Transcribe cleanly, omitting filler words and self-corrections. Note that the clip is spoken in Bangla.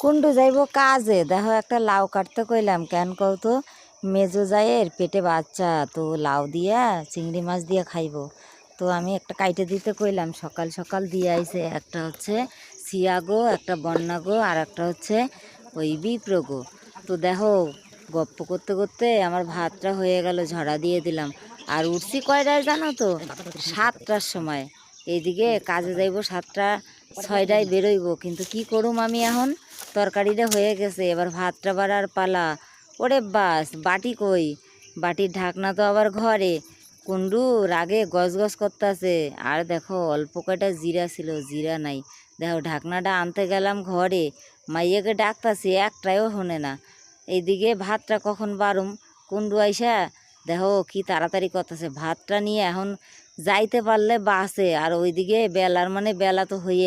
কুন্ডু যাইব কাজে, দেখো একটা লাউ কাটতে কইলাম, কেন কও তো? মেজো জায়ের পেটে বাচ্চা, তো লাউ দিয়া চিংড়ি মাছ দিয়া খাইব। তো আমি একটা কাইটে দিতে কইলাম, সকাল সকাল দিয়ে আইছে। একটা হচ্ছে সিয়াগো, একটা বন্যাগো, আর একটা হচ্ছে ওই বিপ্রগো। তো দেখো গপ্প করতে করতে আমার ভাতটা হয়ে গেল, ঝরা দিয়ে দিলাম। আর উঠছি কয়টায় জানো তো? 7টার সময়। এইদিকে কাজে যাইব 7টা 6টায় বেরোইব, কিন্তু কি করুম আমি এখন? তরকারিটা হয়ে গেছে, এবার ভাতটা বাড়ার পালা। ওরে বাস, বাটি কই? বাটির ঢাকনা তো আবার ঘরে। কুন্ডু রাগে গজ গজ করতেছে। আর দেখো অল্প কয়টা জিরা ছিল, জিরা নাই। দেখো ঢাকনাটা আনতে গেলাম ঘরে, মাইয়াকে ডাকতাছি, একটাও শোনে না। এইদিকে ভাতটা কখন বারুম? কুন্ডু আইসা দেখো কি তাড়াতাড়ি করতেছে। ভাতটা নিয়ে এখন যাইতে পারলে বাসে, আর ওইদিকে বেলার মানে বেলা তো হয়ে